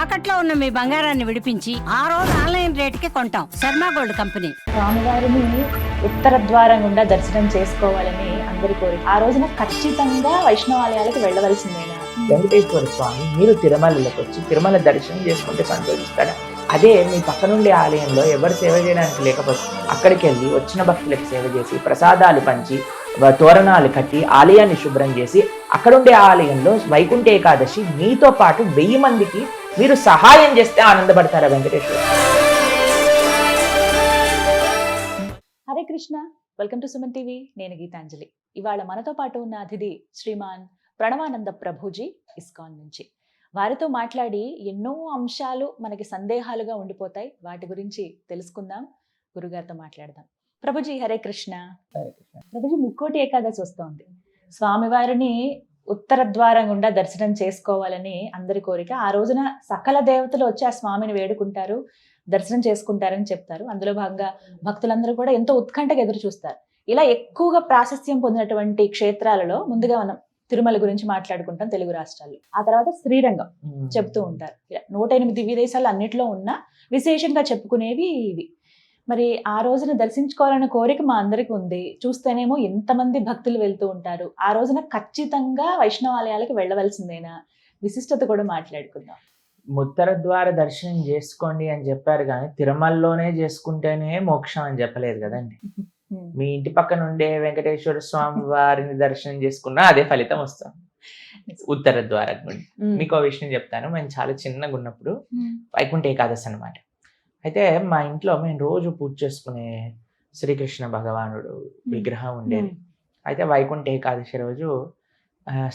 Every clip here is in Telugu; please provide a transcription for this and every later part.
తాకట్లో ఉన్న మీ బంగారాన్ని విడిపించి ఆ రోజు ఆన్లైన్ రేటుకి కొంటాం. Sharma gold company. స్వామివారిని ఉత్తర ద్వారం గుండా దర్శనం చేసుకోవాలని అందరి కోరిక. ఆ రోజున ఖచ్చితంగా వైష్ణవాలయాలకు వెళ్ళవలసిందేనా? వెంకటేశ్వర స్వామి మీరు తిరుమలలోకి వచ్చి తిరుమల దర్శనం చేసుకుంటే సంతోషిస్తాడా? అదే మీ పక్కనుండే ఆలయంలో ఎవరు సేవ చేయడానికి లేకపోతే అక్కడికి వెళ్ళి వచ్చిన భక్తులకు సేవ చేసి ప్రసాదాలు పంచి తోరణాలు కట్టి ఆలయాన్ని శుభ్రం చేసి అక్కడుండే ఆలయంలో వైకుంఠ ఏకాదశి మీతో పాటు 1000 మందికి మీరు సహాయం చేస్తే ఆనందపడతారా Venkateshwara? Hare Krishna, welcome to Suman TV. నేను గీతాంజలి. ఇవాళ మనతో పాటు ఉన్న అతిథి శ్రీమాన్ ప్రణవానంద ప్రభుజీ, ఇస్కాన్ నుంచి. వారితో మాట్లాడి ఎన్నో అంశాలు మనకి సందేహాలుగా ఉండిపోతాయి. వాటి గురించి తెలుసుకుందాం, గురుగారితో మాట్లాడదాం. ప్రభుజీ హరే కృష్ణ. ప్రభుజీ, ముక్కోటి ఏకాదశి వస్తోంది. స్వామివారిని ఉత్తర ద్వారం గుండా దర్శనం చేసుకోవాలని అందరి కోరిక. ఆ రోజున సకల దేవతలు వచ్చి ఆ స్వామిని వేడుకుంటారు, దర్శనం చేసుకుంటారని చెప్తారు. అందులో భాగంగా భక్తులందరూ కూడా ఎంతో ఉత్కంఠగా ఎదురు చూస్తారు. ఇలా ఎక్కువగా ప్రాశస్త్యం పొందినటువంటి క్షేత్రాలలో ముందుగా మనం తిరుమల గురించి మాట్లాడుకుంటాం తెలుగు రాష్ట్రాల్లో. ఆ తర్వాత శ్రీరంగం చెప్తూ ఉంటారు. 108 దివ్య దేశాలు అన్నిట్లో ఉన్న విశేషంగా చెప్పుకునేవి ఇవి. మరి ఆ రోజున దర్శించుకోవాలన్న కోరిక మా అందరికీ ఉంది. చూస్తేనేమో ఎంతమంది భక్తులు వెళ్తూ ఉంటారు. ఆ రోజున ఖచ్చితంగా వైష్ణవాలయాలకు వెళ్ళవలసిందేనా? విశిష్టత కూడా మాట్లాడుకుందాం. ఉత్తర ద్వార దర్శనం చేసుకోండి అని చెప్పారు, కానీ తిరుమలలోనే చేసుకుంటేనే మోక్షం అని చెప్పలేదు కదండి. మీ ఇంటి పక్కన ఉండే వెంకటేశ్వర స్వామి వారిని దర్శనం చేసుకున్నా అదే ఫలితం వస్తుంది ఉత్తర ద్వారం నుండి. మీకు ఆ విషయం చెప్తాను. మేము చాలా చిన్నగా ఉన్నప్పుడు వైకుంఠ ఏకాదశి అనమాట. అయితే మా ఇంట్లో మేము రోజు పూజ చేసుకునే శ్రీకృష్ణ భగవానుడు విగ్రహం ఉండేది. అయితే వైకుంఠ ఏకాదశి రోజు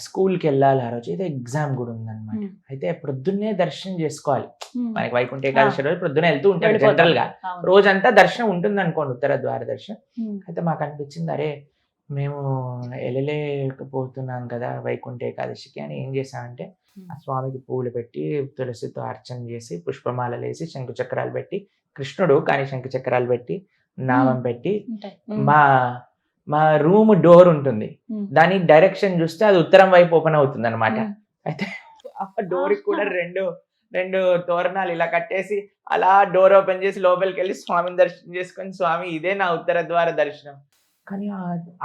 స్కూల్కి వెళ్ళాలి. ఆ రోజు అయితే ఎగ్జామ్ కూడా ఉందన్నమాట. అయితే ప్రొద్దున్నే దర్శనం చేసుకోవాలి. మనకి వైకుంఠ ఏకాదశి రోజు ప్రొద్దునే వెళ్తూ ఉంటాడు జనరల్ గా. రోజంతా దర్శనం ఉంటుంది అనుకోండి, ఉత్తర ద్వార దర్శనం. అయితే మాకు అనిపించింది, అరే మేము వెళ్ళలేకపోతున్నాం కదా వైకుంఠ ఏకాదశికి అని ఏం చేశామంటే, ఆ స్వామికి పూలు పెట్టి తులసితో అర్చన చేసి పుష్పమాలలు వేసి శంకు చక్రాలు పెట్టి, కృష్ణుడు కానీ శంకు చక్రాలు పెట్టి నామం పెట్టి, మా రూమ్ డోర్ ఉంటుంది, దాని డైరెక్షన్ చూస్తే అది ఉత్తరం వైపు ఓపెన్ అవుతుంది అనమాట. అయితే ఆ డోర్ కూడా రెండు తోరణాలు ఇలా కట్టేసి అలా డోర్ ఓపెన్ చేసి లోపలికి వెళ్ళి స్వామిని దర్శనం చేసుకొని, స్వామి ఇదే నా ఉత్తర ద్వార దర్శనం. కానీ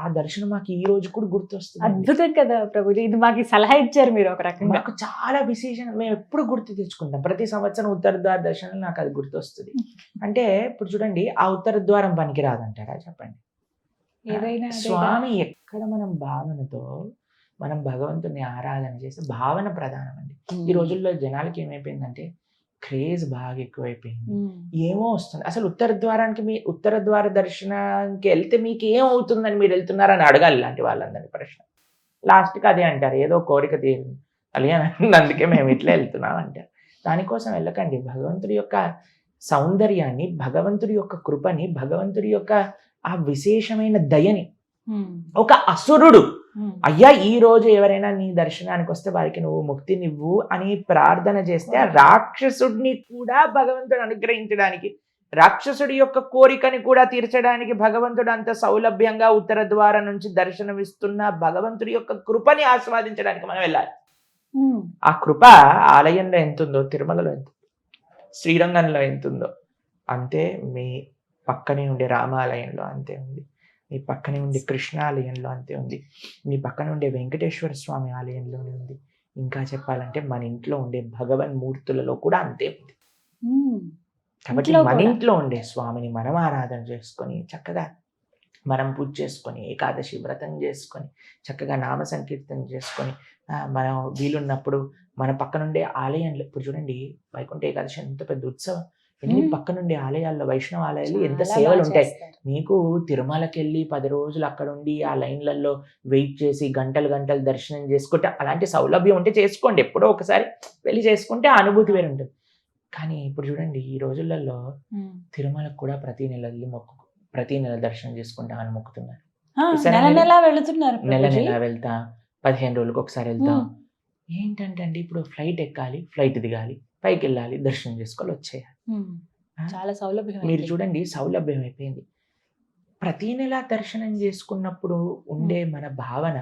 ఆ దర్శనం మాకు ఈ రోజు కూడా గుర్తొస్తుంది. అద్భుతం కదా ప్రభుజీ, ఇది మాకు సలహా ఇచ్చారు మీరు ఒక రకంగా. మాకు చాలా విశేషంగా మేము ఎప్పుడు గుర్తు తెచ్చుకుంటాం. ప్రతి సంవత్సరం ఉత్తర ద్వార దర్శనం నాకు అది గుర్తొస్తుంది. అంటే ఇప్పుడు చూడండి, ఆ ఉత్తర ద్వారం పనికి రాదంటారా చెప్పండి? స్వామి ఎక్కడ మనం భావనతో మనం భగవంతుని ఆరాధన చేస్తే భావన ప్రధానం అండి. ఈ రోజుల్లో జనాలకి ఏమైపోయిందంటే క్రేజ్ బాగా ఎక్కువైపోయింది. ఏమో వస్తుంది అసలు ఉత్తర ద్వారానికి. మీ ఉత్తర ద్వార దర్శనానికి వెళ్తే మీకు ఏమవుతుందని మీరు వెళ్తున్నారని అడగాలి ఇలాంటి వాళ్ళందరినీ ప్రశ్న. లాస్ట్కి అదే అంటారు, ఏదో కోరిక తీరింది అని, అందుకే మేము ఇట్లా వెళ్తున్నాం అంటారు. దానికోసం వెళ్ళకండి. భగవంతుడి యొక్క సౌందర్యాన్ని, భగవంతుడి యొక్క కృపని, భగవంతుడి యొక్క ఆ విశేషమైన దయని ఒక అసురుడు, అయ్యా ఈ రోజు ఎవరైనా నీ దర్శనానికి వస్తే వారికి నువ్వు ముక్తినివ్వు అని ప్రార్థన చేస్తే, ఆ రాక్షసుడిని కూడా భగవంతుడు అనుగ్రహించడానికి, రాక్షసుడి యొక్క కోరికని కూడా తీర్చడానికి భగవంతుడు అంత సౌలభ్యంగా ఉత్తర ద్వారం నుంచి దర్శనమిస్తున్న భగవంతుడి యొక్క కృపని ఆస్వాదించడానికి మనం వెళ్ళాలి. ఆ కృప ఆలయంలో ఎంతుందో, తిరుమలలో ఎంత, శ్రీరంగంలో ఎంతుందో అంతే మీ పక్కనే ఉండే రామాలయంలో అంతే ఉంది, మీ పక్కనే ఉండే కృష్ణాలయంలో అంతే ఉంది, మీ పక్కన ఉండే వెంకటేశ్వర స్వామి ఆలయంలోనే ఉంది. ఇంకా చెప్పాలంటే మన ఇంట్లో ఉండే భగవన్ మూర్తులలో కూడా అంతే ఉంది. కాబట్టి మన ఇంట్లో ఉండే స్వామిని మనం ఆరాధన చేసుకొని, చక్కగా మనం పూజ చేసుకొని, ఏకాదశి వ్రతం చేసుకొని, చక్కగా నామ సంకీర్తన చేసుకొని, మనం వీలున్నప్పుడు మన పక్కనుండే ఆలయంలో, ఇప్పుడు చూడండి వైకుంఠ ఏకాదశి ఎంత పెద్ద ఉత్సవం. ఎన్ని పక్కనుండే ఆలయాల్లో, వైష్ణవ ఆలయాలు ఎంత సేవలు ఉంటాయి. మీకు తిరుమలకి వెళ్ళి 10 రోజులు అక్కడ ఉండి ఆ లైన్లలో వెయిట్ చేసి గంటలు దర్శనం చేసుకుంటే, అలాంటి సౌలభ్యం ఉంటే చేసుకోండి. ఎప్పుడో ఒకసారి వెళ్ళి చేసుకుంటే ఆ అనుభూతి వేరు ఉంటుంది. కానీ ఇప్పుడు చూడండి, ఈ రోజులలో తిరుమలకు కూడా ప్రతి నెల దర్శనం చేసుకుంటామని మొక్కుతున్నారు. నెల వెళ్తా, 15 రోజులకు ఒకసారి వెళ్తాం. ఏంటంటే అండి, ఇప్పుడు ఫ్లైట్ ఎక్కాలి, ఫ్లైట్ దిగాలి, పైకి వెళ్ళాలి, దర్శనం చేసుకోవాలి, వచ్చేయాలి. చాలా సౌలభ్యం. మీరు చూడండి, సౌలభ్యం అయిపోయింది. ప్రతి నెల దర్శనం చేసుకున్నప్పుడు ఉండే మన భావన,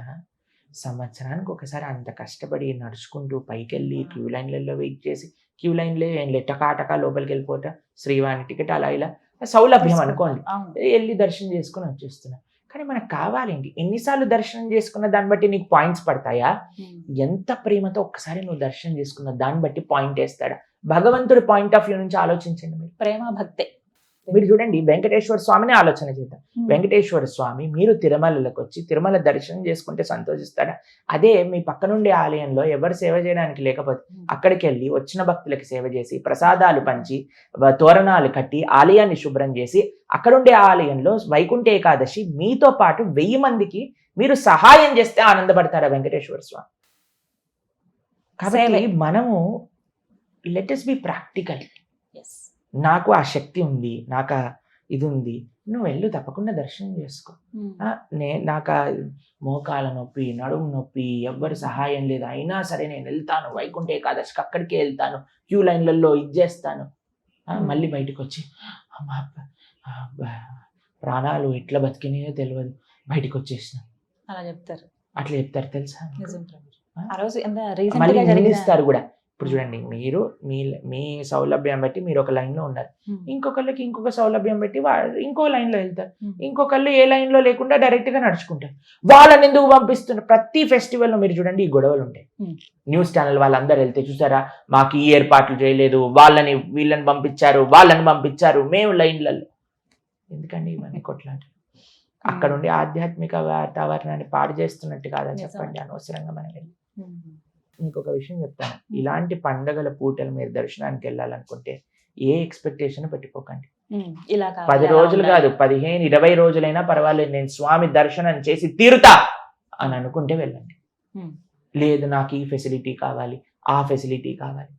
సంవత్సరానికి ఒకసారి అంత కష్టపడి నడుచుకుంటూ పైకి వెళ్ళి క్యూ లైన్లలో వెయిట్ చేసి క్యూ లైన్లే ఏం లేదు, టకా లోపలికి వెళ్ళిపోతా, శ్రీవాణి టికెట్ అలా ఇలా సౌలభ్యం అనుకోండి, అవును. వెళ్ళి దర్శనం చేసుకుని వచ్చేస్తున్నా. కానీ మనకు కావాలేంటి, ఎన్నిసార్లు దర్శనం చేసుకున్న దాన్ని బట్టి నీకు పాయింట్స్ పడతాయా? ఎంత ప్రేమతో ఒక్కసారి నువ్వు దర్శనం చేసుకున్న దాన్ని బట్టి పాయింట్ వేస్తాడా? భగవంతుడి పాయింట్ ఆఫ్ వ్యూ నుంచి ఆలోచించండి మీరు. ప్రేమ భక్తే. మీరు చూడండి, వెంకటేశ్వర స్వామిని ఆలోచన చేద్దాం. వెంకటేశ్వర స్వామి మీరు తిరుమలలోకి వచ్చి తిరుమల దర్శనం చేసుకుంటే సంతోషిస్తాడా? అదే మీ పక్కనుండే ఆలయంలో ఎవరు సేవ చేయడానికి లేకపోతే అక్కడికి వెళ్ళి వచ్చిన భక్తులకి సేవ చేసి, ప్రసాదాలు పంచి, తోరణాలు కట్టి, ఆలయాన్ని శుభ్రం చేసి, అక్కడుండే ఆలయంలో వైకుంఠ ఏకాదశి మీతో పాటు 1000 మందికి మీరు సహాయం చేస్తే ఆనందపడతారా వెంకటేశ్వర స్వామి? కాబట్టి మనము లెట్ us బి ప్రాక్టికల్. నాకు ఆ శక్తి ఉంది, నాకు ఇది ఉంది, నువ్వు వెళ్ళు, తప్పకుండా దర్శనం చేసుకో. నాకు మోకాల నొప్పి, నడుము నొప్పి, ఎవ్వరు సహాయం లేదు, అయినా సరే నేను వెళ్తాను వైకుంఠ ఏకాదశికి, అక్కడికే వెళ్తాను, క్యూ లైన్లలో ఇది చేస్తాను. మళ్ళీ బయటకు వచ్చి అమ్మా ప్రాణాలు ఎట్లా బతికినాయో తెలియదు, బయటకు వచ్చేసిన అలా చెప్తారు. అట్లా చెప్తారు తెలుసా? మళ్ళీ నిందిస్తారు కూడా. ఇప్పుడు చూడండి, మీరు మీ సౌలభ్యం బట్టి మీరు ఒక లైన్ లో ఉన్నారు, ఇంకొకళ్ళకి ఇంకొక సౌలభ్యం బట్టి ఇంకో లైన్ లో వెళ్తారు, ఇంకొకళ్ళు ఏ లైన్ లో లేకుండా డైరెక్ట్ గా నడుచుకుంటారు. వాళ్ళని ఎందుకు పంపిస్తున్నారు? ప్రతి ఫెస్టివల్ లో మీరు చూడండి ఈ గొడవలు ఉంటాయి. న్యూస్ ఛానల్ వాళ్ళందరూ వెళ్తే చూసారా, మాకు ఈ ఏర్పాట్లు చేయలేదు, వీళ్ళని పంపించారు, మేము లైన్లలో. ఎందుకండి ఇవన్నీ కొట్లాట? అక్కడ ఉండి ఆధ్యాత్మిక వాతావరణాన్ని పాడు చేస్తున్నట్టు కాదని చెప్పండి అనవసరంగా మనం వెళ్ళి. ఇంకొక విషయం చెప్తాను, ఇలాంటి పండగల పూటలు మీరు దర్శనానికి వెళ్ళాలనుకుంటే ఏ ఎక్స్పెక్టేషన్ పెట్టుకోకండి. 10 రోజులు కాదు, 15, 20 రోజులైనా పర్వాలేదు, నేను స్వామి దర్శనం చేసి తీరుతా అని అనుకుంటే వెళ్ళండి. లేదు నాకు ఈ ఫెసిలిటీ కావాలి, ఆ ఫెసిలిటీ కావాలి,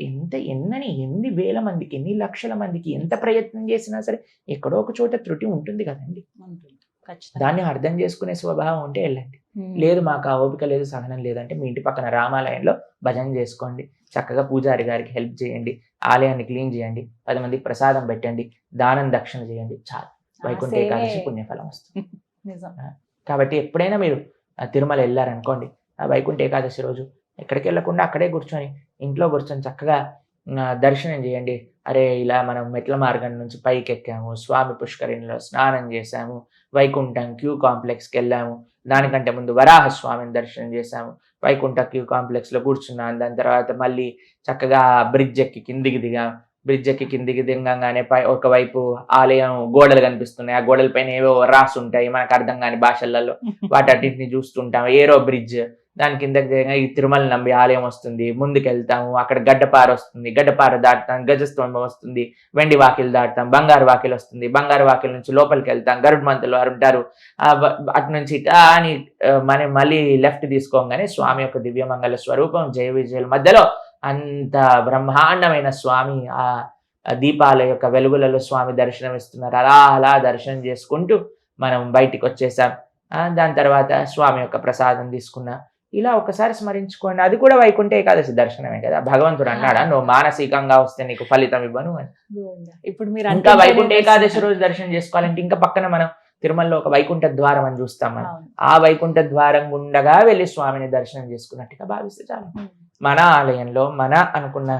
ఎన్ని వేల మందికి, ఎన్ని లక్షల మందికి ఎంత ప్రయత్నం చేసినా సరే ఎక్కడో ఒక చోట త్రుటి ఉంటుంది కదండి. దాన్ని అర్థం చేసుకునే స్వభావం ఉంటే వెళ్ళండి. లేదు మాకు ఆ ఓపిక లేదు, సహనం లేదంటే మీ ఇంటి పక్కన రామాలయంలో భజన చేసుకోండి, చక్కగా పూజారి గారికి హెల్ప్ చేయండి, ఆలయాన్ని క్లీన్ చేయండి, 10 మందికి ప్రసాదం పెట్టండి, దానం దక్షిణ చేయండి, చాలు, వైకుంఠ ఏకాదశి పుణ్యఫలం వస్తుంది. కాబట్టి ఎప్పుడైనా మీరు తిరుమల వెళ్ళారనుకోండి, వైకుంఠ ఏకాదశి రోజు ఎక్కడికి వెళ్ళకుండా అక్కడే కూర్చొని, ఇంట్లో కూర్చొని చక్కగా దర్శనం చేయండి. అరే ఇలా మనం మెట్ల మార్గం నుంచి పైకి ఎక్కాము, స్వామి పుష్కరిణిలో స్నానం చేశాము, వైకుంఠం క్యూ కాంప్లెక్స్కి వెళ్ళాము, దానికంటే ముందు వరాహ స్వామిని దర్శనం చేశాము, వైకుంఠ క్యూ కాంప్లెక్స్లో కూర్చున్నాను, దాని తర్వాత మళ్ళీ చక్కగా బ్రిడ్జ్ ఎక్కి కిందికి దిగంగానే ఒకవైపు ఆలయం గోడలు కనిపిస్తున్నాయి, ఆ గోడల పైన ఏవో రాసి ఉంటాయి మనకు అర్థం కాని భాషలలో, వాటన్నిటిని చూస్తుంటాం. ఏరో బ్రిడ్జ్, దాని కిందకి ఈ తిరుమల నంబి ఆలయం వస్తుంది, ముందుకు వెళ్తాము, అక్కడ గడ్డపార వస్తుంది, గడ్డపార దాటుతాం, గజస్తంభం వస్తుంది, వెండి వాకిలు దాటుతాం, బంగారు వాకిలు వస్తుంది, బంగారు వాకిల నుంచి లోపలికి వెళ్తాం, గరుడ్ మంతులు వారు ఉంటారు, అటు నుంచి అని మనం మళ్ళీ లెఫ్ట్ తీసుకోగానే స్వామి యొక్క దివ్యమంగళ స్వరూపం జయ విజయుల మధ్యలో అంత బ్రహ్మాండమైన స్వామి ఆ దీపాల యొక్క వెలుగులలో స్వామి దర్శనం ఇస్తున్నారు. అలా దర్శనం చేసుకుంటూ మనం బయటికి వచ్చేసాం. దాని తర్వాత స్వామి యొక్క ప్రసాదం తీసుకున్నా. ఇలా ఒకసారి స్మరించుకోండి, అది కూడా వైకుంఠ ఏకాదశి దర్శనమే కదా. భగవంతుడు అన్నాడా నువ్వు మానసికంగా వస్తే నీకు ఫలితం ఇవ్వను అని. ఇప్పుడు మీరు ఇంకా వైకుంఠ ఏకాదశి రోజు దర్శనం చేసుకోవాలంటే ఇంకా పక్కన మనం తిరుమలలో ఒక వైకుంఠ ద్వారం అని చూస్తాం మనం. ఆ వైకుంఠ ద్వారం గుండగా వెళ్ళి స్వామిని దర్శనం చేసుకున్నట్టుగా భావిస్తే చాలు. మన ఆలయంలో మన అనుకున్న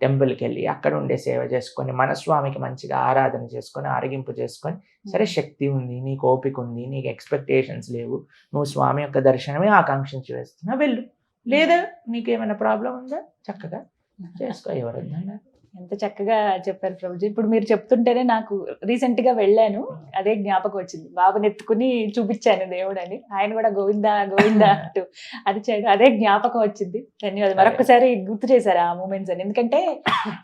టెంపుల్కి వెళ్ళి అక్కడ ఉండే సేవ చేసుకొని మన స్వామికి మంచిగా ఆరాధన చేసుకొని ఆరగింపు చేసుకొని, సరే శక్తి ఉంది, నీకు ఓపిక ఉంది, నీకు ఎక్స్పెక్టేషన్స్ లేవు, నువ్వు స్వామి యొక్క దర్శనమే ఆకాంక్షించి వేస్తున్నా వెళ్ళు. లేదా నీకేమైనా ప్రాబ్లం ఉందా చక్కగా చేసుకో, ఎవరు వద్దన్నారు. ఎంత చక్కగా చెప్పారు ప్రభుజీ. ఇప్పుడు మీరు చెప్తుంటేనే నాకు రీసెంట్ గా వెళ్ళాను, అదే జ్ఞాపకం వచ్చింది. బాబుని ఎత్తుకుని చూపించాను దేవుడు అని, ఆయన కూడా గోవిందా గోవిందా అంటూ అది చేయడం, అదే జ్ఞాపకం వచ్చింది. ధన్యవాదాలు. మరొకసారి గుర్తు చేశారు ఆ మూమెంట్స్ అని. ఎందుకంటే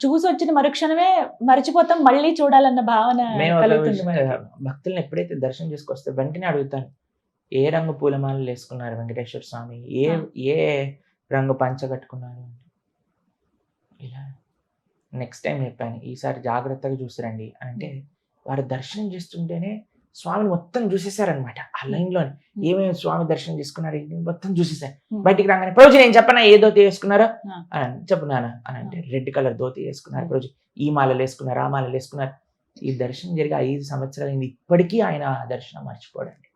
చూసి వచ్చిన మరుక్షణమే మర్చిపోతాం, మళ్ళీ చూడాలన్న భావన కలుగుతుంది. భక్తులను ఎప్పుడైతే దర్శనం చేసుకొస్తే వెంటనే అడుగుతాను, ఏ రంగు పూలమాలలు వేసుకున్నారు వెంకటేశ్వర స్వామి, ఏ రంగు పంచ కట్టుకున్నారు. ఇలా నెక్స్ట్ టైం చెప్పాను, ఈసారి జాగ్రత్తగా చూసిరండి అంటే వారు దర్శనం చేస్తుంటేనే స్వామిని మొత్తం చూసేశారనమాట. ఆ లైన్లోనే ఏమేమి స్వామి దర్శనం చేసుకున్నారు మొత్తం చూసేసారు. బయటికి రాగానే ప్రభుజీ నేను చెప్పనా ఏ ధోతి వేసుకున్నారో అని చెప్పున్నానా అని అంటే రెడ్ కలర్ ధోతి వేసుకున్నారు ప్రభుజీ, ఈ మాలలు వేసుకున్నారు, ఆ మాలలు వేసుకున్నారు. ఈ దర్శనం జరిగి 5 సంవత్సరాలు అయింది, ఇప్పటికీ ఆయన ఆ దర్శనం మర్చిపోడండి.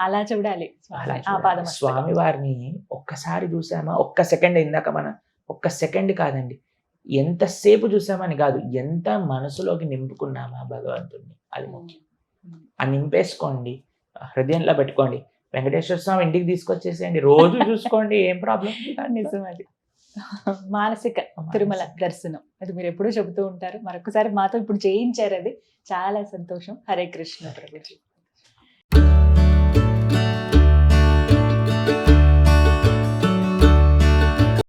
అలా చూడాలి స్వామి వారిని ఒక్కసారి చూసామా, ఒక్క సెకండ్ ఇందాక మన ఒక్క సెకండ్ కాదండి, ఎంతసేపు చూసామని కాదు, ఎంత మనసులోకి నింపుకున్నామా భగవంతుడిని, అది ముఖ్యం. ఆ నింపేసుకోండి, హృదయంలో పెట్టుకోండి. వెంకటేశ్వర స్వామి ఇంటికి తీసుకొచ్చేసేయండి, రోజు చూసుకోండి, ఏం ప్రాబ్లం. నిజం అది. మానసిక తిరుమల దర్శనం అది మీరు ఎప్పుడూ చెబుతూ ఉంటారు. మరొకసారి మాతో ఇప్పుడు చేయించారు, అది చాలా సంతోషం. హరే కృష్ణ ప్రభుజీ.